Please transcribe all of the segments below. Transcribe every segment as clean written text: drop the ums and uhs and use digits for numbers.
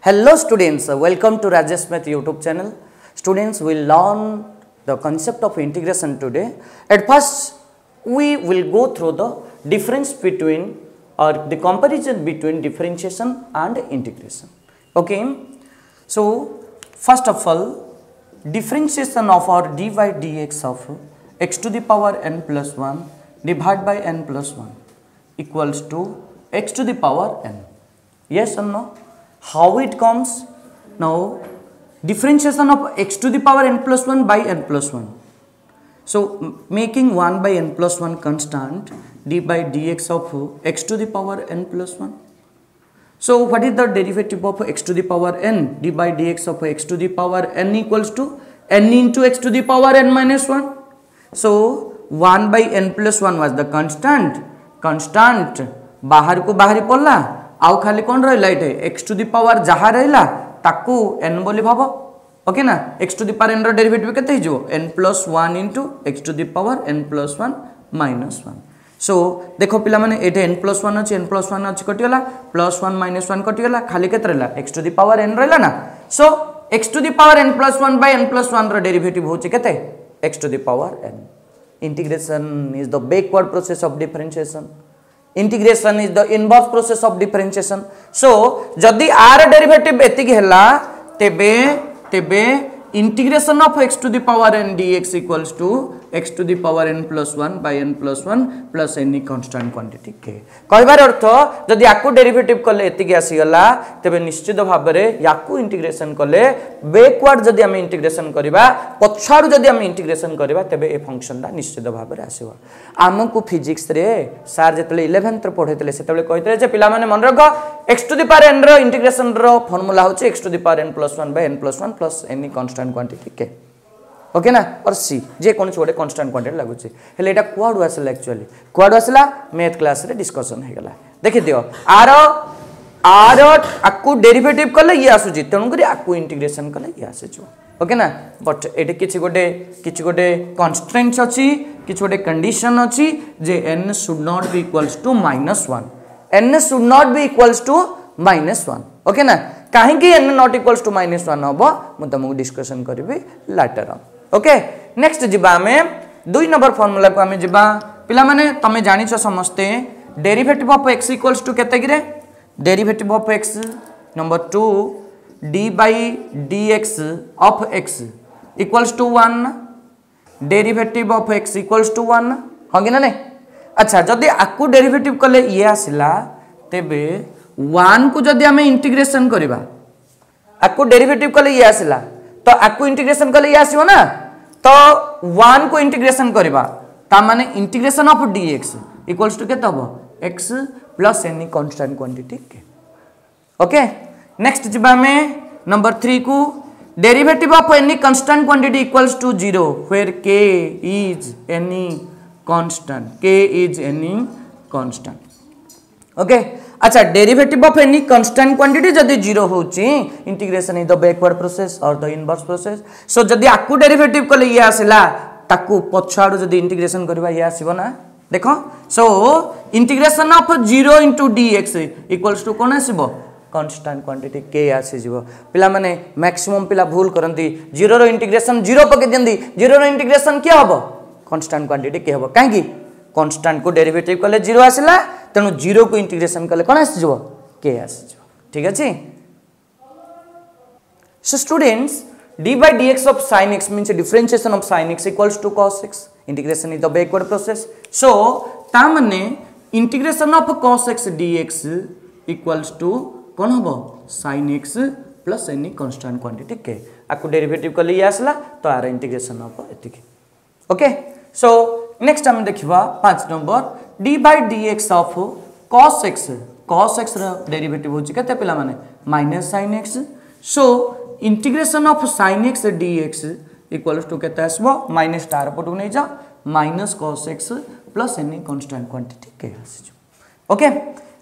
Hello students, welcome to Rajesh Math YouTube channel. Students will learn the concept of integration today. At first, we will go through the difference between or the comparison between differentiation and integration. Okay, so first of all, differentiation of our dy dx of x to the power n plus 1 divided by n plus 1 equals to x to the power n. Yes or no? How it comes? Now, differentiation of x to the power n plus 1 by n plus 1. So, making 1 by n plus 1 constant, d by dx of x to the power n plus 1. So, what is the derivative of x to the power n? d by dx of x to the power n equals to n into x to the power n minus 1. So, 1 by n plus 1 was the constant. Constant बाहर को बाहरी पड़ला आउ खाली कौन रहा ये x to the power जहाँ रहा ताकू एन बोली भाव ओके ना x to the power n रो डेरिवेटिव केते हिजो n plus 1 into x to the power n plus 1 minus 1. So देखो पिला माने एटे एन प्लस 1 अच्छी एन प्लस 1 अच्छी कटिगला प्लस 1 माइनस 1 कटिगला खाली केते रहला x to the power n रहला ना. So x to the power n plus 1 by n plus 1 रो डेरिवेटिव होची केते x to the power n. Integration is the backward process of differentiation. Integration is the inverse process of differentiation. So, जदि r derivative एतिक हैला तेबे integration of x to the power n dx equals to x to the power n plus 1 by n plus 1 plus any constant quantity k. कहबार अर्थ जदि याकू derivative कले एतिक आसी गला तेबे निश्चित भाव में याकू इंटीग्रेशन कले बैकवर्ड जदि हम इंटीग्रेशन करबा पछाडू जदि हम इंटीग्रेशन करबा तेबे ए फंक्शन दा निश्चित भाव में आसीबा. आमको फिजिक्स रे सर जतले 11th रे पढैतले सेतले कहितले जे पिला माने मन रख x to the power n रो इंटीग्रेशन रो फार्मूला होचे x to the power n plus 1 by n plus 1 plus any constant quantity k. Okay ना और सी जे कौन गोटे कांस्टेंट क्वांटिटी लागुचे हेले एटा कुआडू आसला एक्चुअली कुआडू आसला मैथ क्लास रे डिस्कशन हे गला देखि दियो आर आकु डेरिवेटिव कले ये आसुची तेनु करी आकु इंटीग्रेशन कले ये आसेजो ओके ना. बट एटे किछि गोटे कांस्टेंट्स अछि किछि गोटे कंडीशन अछि जे n should not be equals to -1 n should not be equals to -1 okay ना. काहे कि n नॉट इक्वल्स टू -1 हबो मु तुमको डिस्कशन करबी लेटर ऑन. ओके नेक्स्ट जिबा हमें 2 नंबर फार्मूला को हमें जिबा पिला माने तमे जानि छ समस्ते derivative of x equals to केते गिरे derivative of x number 2 d by dx of x equals to 1 derivative of x equals to 1 हो कि ना नहीं. अच्छा जदी आकु डेरिवेटिव कले ये आसिला तेबे 1 को जदी हमें इंटीग्रेशन करबा आकु डेरिवेटिव कले ये आसिला तो आकु इंटीग्रेशन कले ये आसीबो ना तो 1 को इंटीग्रेशन करबा ता माने integration of dx equals to केते हबो x plus any constant quantity k. Okay next जिबा में नंबर 3 को derivative of any constant quantity equals to 0 where k is any constant okay. अच्छा derivative of any constant quantity जदी 0 होची integration is the backward process और the inverse process. So जदी आकु derivative कले ये आसिला ताकू पछाडू जदी इंटीग्रेशन करबा ये आसीबो ना देखो. So integration of 0 into dx equals to कोन आसीबो कांस्टेंट क्वांटिटी k आसी जीवो. पिला माने मैक्सिमम पिला भूल करंती 0 रो इंटीग्रेशन 0 पके देंदी 0 रो इंटीग्रेशन क्या हबो कांस्टेंट क्वांटिटी k हबो काहे कि कांस्टेंट को डेरिवेटिव कले 0 आसिला तेनु 0 को इंटीग्रेशन कले कोन आसी जीवो k आसी जीवो. ठीक अछि. So students d by dx of sin x means differentiation of sin x equals to cos x. Integration is the backward process. So ता माने integration of cos x dx equals to कोन हबो sin x plus any constant quantity k. आकु derivative कले ये आसला तो are integration हबो एतिकी. ओके सो नेक्स्ट हम देखिबा 5 number d by dx of cos x रो डेरिवेटिव होची केते पिला माने minus sin x. So integration of sin x dx equals to केते आसबो माइनस स्टार पटु नै जा minus cos x plus any constant quantity k आसी. ओके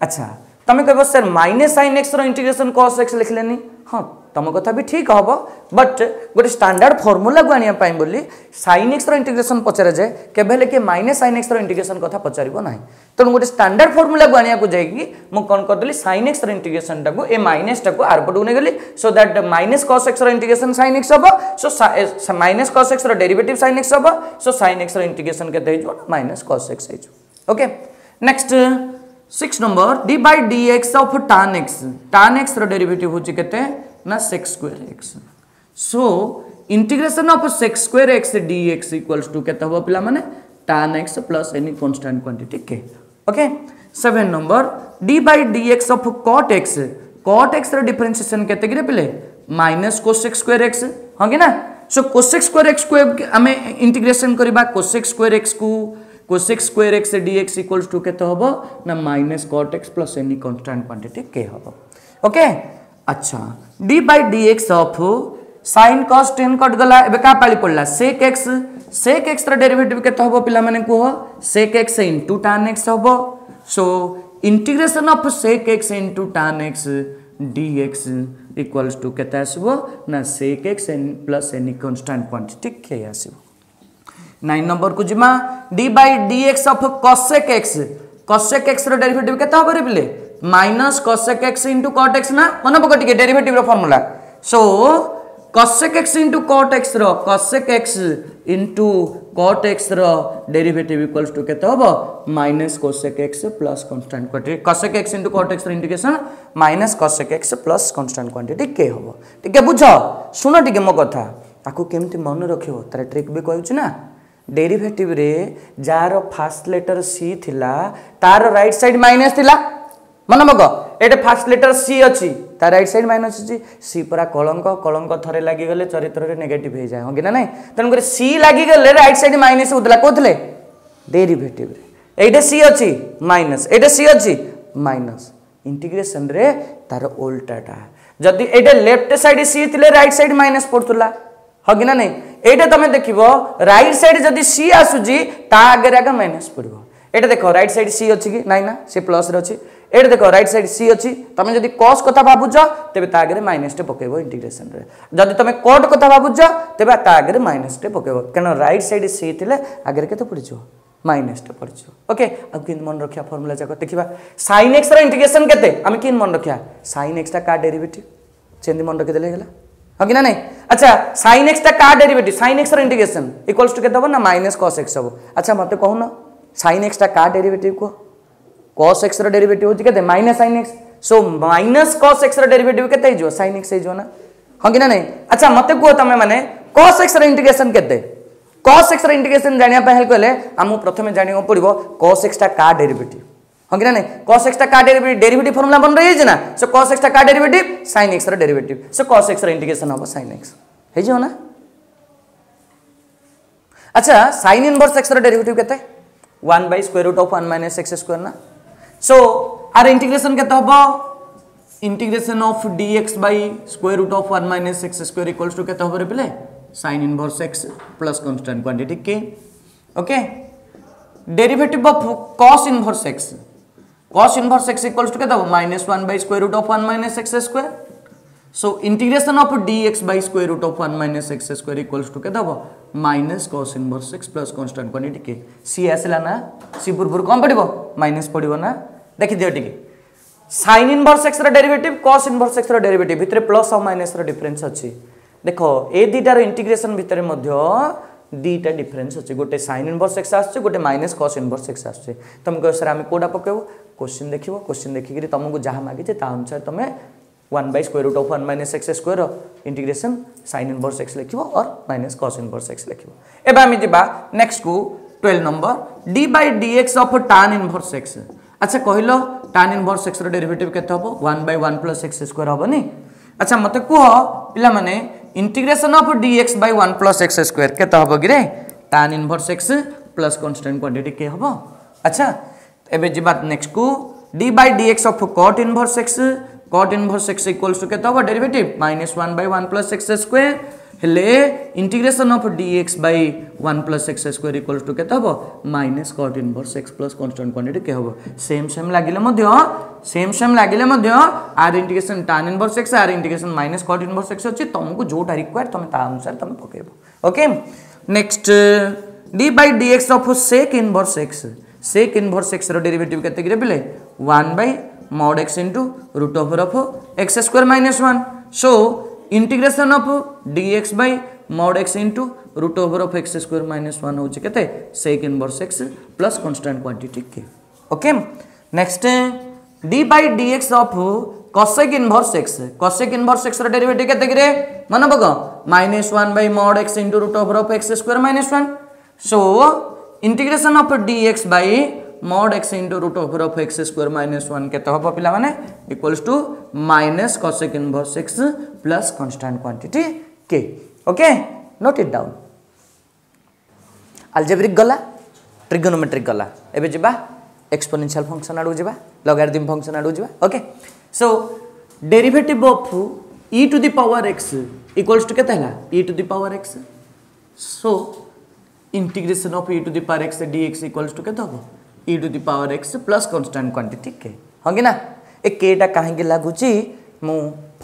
अच्छा तमे कहबो सर माइनस sin x रो इंटीग्रेशन cos x लिख लेनी हां तुम कथा भी ठीक हम बट गोटे स्टैंडर्ड फॉर्मूला को आनिया पाई बोली sin x रो इंटीग्रेशन पचरा जाए केबेले के माइनस sin x रो इंटीग्रेशन कथा पचारिबो नाही तेणु गोटे स्टैंडर्ड फॉर्मूला को आनिया को जाएगी मु कोन कर देली sin x रो इंटीग्रेशन टाको ए माइनस टाको आर पटु ने गली so that minus cos x रो इंटीग्रेशन sin x हबो सो माइनस cos x रो डेरिवेटिव sin x हबो सो sin x रो इंटीग्रेशन केते हिजो माइनस cos x हिजो okay next 6 number d by dx of tan x रो derivative होची केते ना sec square x so integration of sec square x dx equals to केते हो पिला माने tan x plus any constant quantity k okay 7 number d by dx of cot x रो differentiation केते गिरे पिले माइनस cosec square x हां कि ना सो cosec square x को हमें इंटीग्रेशन करबा cosec square x को cosec square x dx equals to केते होबो ना minus cot x plus any constant quantity k होबो ओके अच्छा d by dx of sin cos tan cut गला एबे का पाली पड़ला sec x रो डेरिवेटिव केते होबो पिला माने को sec x into tan x होबो सो integration of sec x into tan x dx equals to केते आसीबो ना sec x plus any constant quantity k आसीबो 9 नंबर को जिमा d by dx of cosec x रो डेरिवेटिव केता होबो रे बिले minus cosec x into cot x ना मन पकटी के डेरिवेटिव रो फार्मूला सो cosec x into cot x into cot x रो डेरिवेटिव इक्वल्स टू केता होबो minus cosec x plus constant quantity cosec x into cot x रो integration minus cosec x plus constant quantity k होबो ठीक है बुझो सुनो ठीक है मो कथा ताको केमती मन रखियो तार ट्रिक भी कहू छी ना डेरिवेटिव रे जार फर्स्ट लेटर सी थिला तार राइट साइड माइनस थिला मन मग एटे फर्स्ट लेटर सी अछि तार राइट साइड माइनस अछि सी पूरा कलंक थरे लागि गले चरित्र रे नेगेटिव हे जाय हो कि ना नहीं तन करे सी लागि गले राइट साइड माइनस उदला कोथले डेरिवेटिव रे एटे सी अछि माइनस एटे सी अछि माइनस इंटीग्रेशन रे तार उल्टाटा जदी एटे लेफ्ट साइड सी थिले राइट साइड माइनस पड़तुला हो कि ना नहीं एटा तमे देखिबो राइट साइड जदी सी आसुजी ता आगे आगे माइनस पड़िबो एटा देखो राइट साइड सी अछि कि नाही ना से प्लस रे अछि एटा देखो राइट साइड सी अछि तमे जदी cos कथा भाबुजो तबे ता आगे माइनस टे पकेबो इंटीग्रेशन रे जदी तमे cot कथा भाबुजो तबे ता आगे माइनस टे पकेबो कनो राइट साइड सी थिले आगे केते पड़िजो माइनस टे पड़िजो ओके अब किन मन रखिया फार्मूला जाको देखिबा sin x रो इंटीग्रेशन केते हम किन मन रखिया sin x ता का डेरिवेटिव चेंदी मन रखि देले गेला हो कि ना नहीं अच्छा sin x ता का डेरिवेटिव sin x रो इंटीग्रेशन इक्वल्स टू केते हो ना माइनस cos x हो अच्छा मते कहू ना sin x ता का डेरिवेटिव को cos x रो डेरिवेटिव होची केते माइनस sin x सो माइनस cos x रो डेरिवेटिव केते हिजो sin x हिजो ना हो कि ना नहीं अच्छा मते को तमे माने cos x रो इंटीग्रेशन केते cos x रो इंटीग्रेशन जानिया पे हेल्प करले हमु प्रथमे जानियो पड़िबो cos x ता का डेरिवेटिव हो कि ना नहीं cos x ता का डेरिवेटिव फार्मूला बन रही है ना सो cos x ता का डेरिवेटिव sin x रो डेरिवेटिव सो cos x रो इंटीग्रेशन हो sin x हे जो ना अच्छा sin इनवर्स x रो डेरिवेटिव केते 1 by square root of 1 minus x square ना सो आर इंटीग्रेशन केते होबो integration of dx by square root of 1 minus x square equals to केते होबो रे पले sin inverse x plus constant quantity k okay derivative of cos inverse x equals to केते हो -1 by square root of 1 minus x square so integration of dx by square root of 1 minus x square equals to केते हो minus cos inverse x plus constant quantity k c आसला ना c पूर्व कम पड़िबो minus पड़िबो ना देखि दियो टिके sin inverse x रो डेरिवेटिव cos inverse x रो डेरिवेटिव भितरे प्लस और माइनस रो डिफरेंस अछि देखो ए दीटार इंटीग्रेशन भितरे मध्य दीटा डिफरेंस अछि गोटे sin inverse x आछे गोटे माइनस cos inverse x आछे तुमको सर हम कोडा पकेबो क्वेश्चन देखिबो क्वेश्चन देखि कि तुमको जहा मागी जे ता अनुसार तमे 1 by square root of 1 minus x square integration sin inverse x लिखिबो और माइनस cos inverse x लिखिबो एबा हम जिबा नेक्स्ट को 12 number d by dx of tan inverse x अच्छा कहिलो tan inverse x रो डेरिवेटिव केते हबो 1 by 1 plus x square हबो नी अच्छा मते कुह पिला माने integration of dx by 1 plus x square केते हबो गिरे tan inverse x plus constant quantity के हबो अच्छा एबे जिबा नेक्स्ट को d by dx of cot inverse x equals to केते हबो derivative -1 by 1 plus x square हेले integration of dx by 1 plus x square equals to केते हबो minus cot inverse x plus constant quantity के हबो same लागिले मध्य आर इंटीग्रेशन tan inverse x आर integration minus cot inverse x अछि तुमको जोटा रिक्वायर तुम ता अनुसार तुम पकेबो okay next d by dx of sec inverse x रो डेरिवेटिव केते गिरे पिले 1 by mod x into root over of x square minus 1 so integration of dx by mod x into root over of x square minus 1 हो केते sec inverse x plus constant quantity k okay next d by dx of cosec inverse x रो derivative केते गिरे मन बग -1 by mod x into root over of x square minus 1 so integration of dx by mod x into root over of x square minus 1 केते हबो पिला माने equals to minus cosec inverse x plus constant quantity k okay note it down algebraic गला trigonometric गला एबे जिबा exponential function आडू जिबा logarithm function आडू जिबा okay so derivative of e to the power x equals to केते हला e to the power x so integration of e to the power x dx equals to केते हबो e to the power x plus constant quantity k होगी ना ए k टा काहे लागुची मु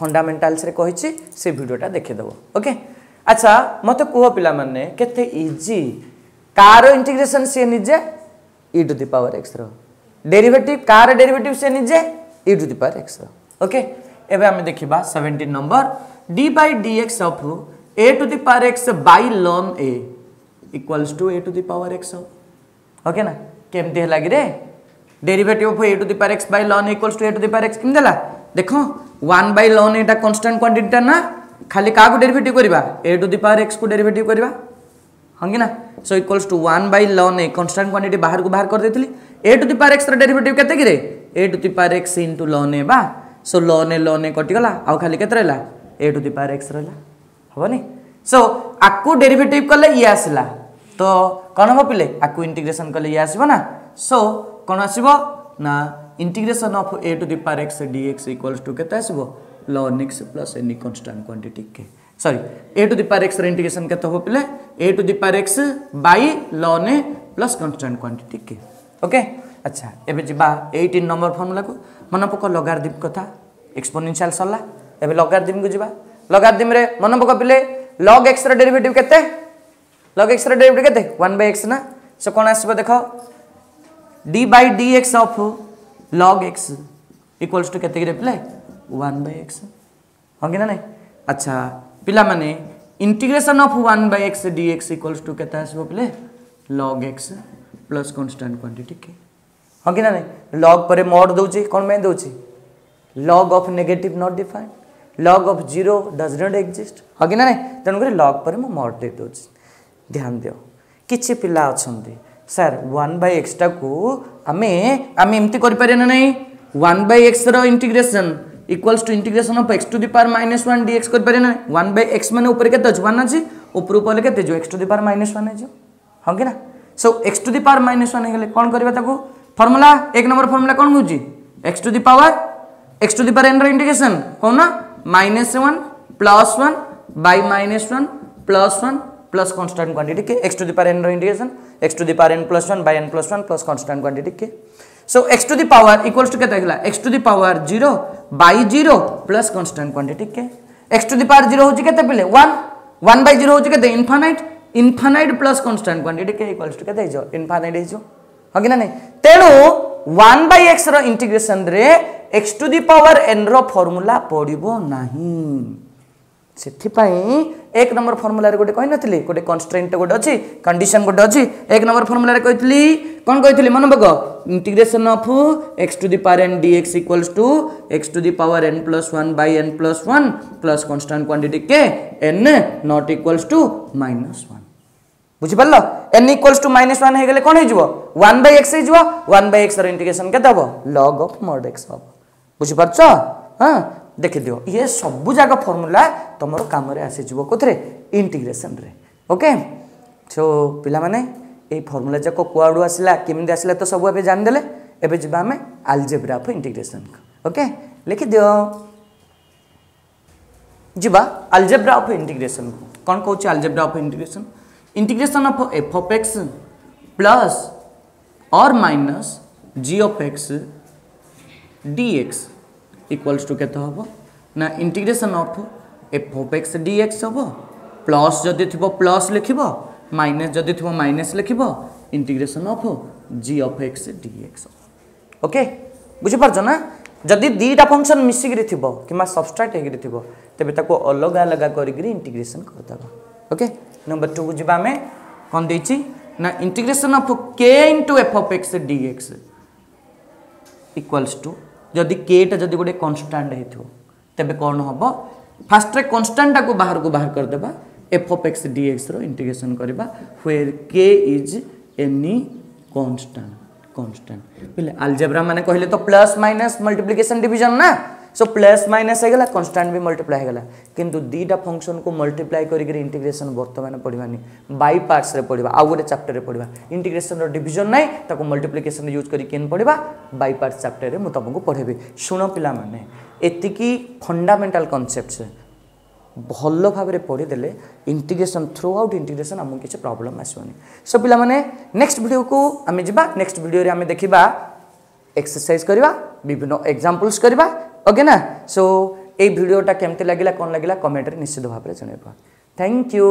fundamentals रे कहिची से वीडियोटा देखे दबो ओके अच्छा मते को पिला माने केते इजी कार इंटीग्रेशन से निजे e to the power x रो डेरिवेटिव कार डेरिवेटिव से निजे e to the power x रो ओके एबे हम देखिबा 17 number d by dx of a to the power x by ln a equals to a to the power x okay ना केमती है रे derivative of a to the power x by ln equals to a to the power x किम देला देखो 1 by ln Etah constant quantity ता ना खाली का को डेरिवेटिव करबा a to the power x को डेरिवेटिव करबा हंगी ना सो equals to 1 by ln a constant quantity बाहर को बाहर कर देथिली a to the power x रो डेरिवेटिव केते गिरे a to the power x into ln a बा सो ln a कटि गला आ खाली केते रहला a to the power x रहला हबनी सो आकु डेरिवेटिव करले ये आसला तो कौन हम पिले आकु इंटीग्रेशन कले ये आसीबो ना सो कौन आसीबो ना integration of a to the power x dx equals to केते आसीबो ln x plus any constant quantity k sorry a to the power x रे इंटीग्रेशन केते हो पिले a to the power x by ln a plus constant quantity k okay अच्छा एबे जिबा 18 number formula को मन पक लॉगरिथम कथा एक्सपोनेंशियल सरला एबे लॉगरिथम को जिबा लॉगरिथम रे मन पक पिले log x रे डेरिवेटिव केते log x रे डेरिवेटिव केते 1 by x ना सो कोन आसीबो देखो d by dx of log x equals to केते गिरे प्ले 1 by x होगी ना नहीं अच्छा पिला माने integration of 1 by x dx equals to केते आसीबो play log x plus constant quantity k होगी ना नहीं log परे mod दोची कोन में दोची log of negative not defined log of 0 does not exist होगी ना नहीं तनु करे log परे मो mod दे दोची ध्यान दियो किछि पिला अछंती सर 1 by x टा को आमे एमती करि पारे ना नहीं 1 by x रो integration equals to integration of x to the power -1 dx करि पारे ना 1 by x माने ऊपर केते 1 अछि ऊपर ऊपर केते जो x to the power -1 है जो हम के ना सो x to the power -1 हे गेले कोन करबा ताको फार्मूला एक नंबर फार्मूला कोन होजी x to the power n रो इंटीग्रेशन कोन ना -1 +1 by -1 +1 plus constant quantity k x to the power n रो integration x to the power n plus 1 by n plus 1 plus constant quantity k so x to the power equals to केते गेला x to the power 0 by 0 plus constant quantity k x to the power 0 होची केते पिले 1 by 0 होची केते infinite plus constant quantity k equals to केते जो infinite हिजो हगी ना नहीं तेनु 1 by x रो इंटीग्रेशन रे x to the power n रो फार्मूला पडिबो नाही सेथि पई एक नंबर फार्मूला रे गोटे कहि नथिली गोटे कन्स्ट्रेंट गोटे अछि कंडीशन गोटे अछि एक नंबर फार्मूला रे कहितली कोन कहितली मन bug integration of x to the power n dx equals to x to the power n plus 1 by n plus 1 plus constant quantity k n not equals to -1 बुझि पल्लो n equals to -1 हे गेले कोन हे जबो 1 by x हे जबो 1 by x रो integration केते हबो log of mod x हबो बुझि परछो हां देखि दियो ये सब जागा फार्मूला तमरो काम रे आसी जबो कोथरे इंटीग्रेशन रे ओके सो पिला माने ए फार्मूला जाको कोआडू आसिला केमिंदे आसिला तो सब एबे जान देले एबे जिबा हमें अलजेब्रा ऑफ इंटीग्रेशन ओके लिखि दियो जिबा अलजेब्रा ऑफ इंटीग्रेशन कौन कहूँ algebra of integration of f of x plus और minus g of x d x equals to केते हम ना integration of f of x d x हम प्लस जदि थी प्लस लिख माइनस जदि थी माइनस लिख integration of g of x d x okay बुझीपार ना जदि दीटा फंक्शन मिसिक कि सबस्ट्राक्ट हो तेरे ताको अलग अलग कर इंटीग्रेशन करदेबा ओके नंबर 2 को जी आम कौन देछि ना integration of k into f of x d x equals to जदि के टा जदि गोटे कन्स्टांट हो तेबे कौन हम फास्ट रे कन्स्टांट को बाहर करदेबा f of x d x रो इंटीग्रेशन करबा where k is any constant पहले अलजेब्रा माने कहले तो प्लस माइनस मल्टीप्लिकेशन डिवीजन ना सो प्लस माइनस है गला कांस्टेंट भी मल्टीप्लाई है गला किंतु दीटा फंक्शन को मल्टीप्लाई करिक इंटीग्रेशन वर्तमान पढ़ानी बाय पार्ट्स रे पढ़ा आउ गोटे चैप्टर रे पढ़ा इंटीग्रेशन रो डिवीजन नाही ताको मल्टीप्लिकेशन यूज करी केन पढ़ा बाय पार्ट्स चैप्टर रे मु तुमको पढ़ेबी सुनो पिला माने एतिकी फंडामेंटल कांसेप्ट्स भल भाव में पढ़ीदे इंटीग्रेशन थ्रू आउट इंटीग्रेशन आमको किसी प्रॉब्लम आसोनी सो पिला माने नेक्स्ट वीडियो को आम जा नेक्स्ट वीडियो रे आम देखा एक्सरसाइज करवा विभिन्न एग्जांपल्स करवा ओके ना सो ये वीडियोटा केमती लगिला कौन लगिला कमेंट रे निश्चित भाव में जनइबा थैंक यू।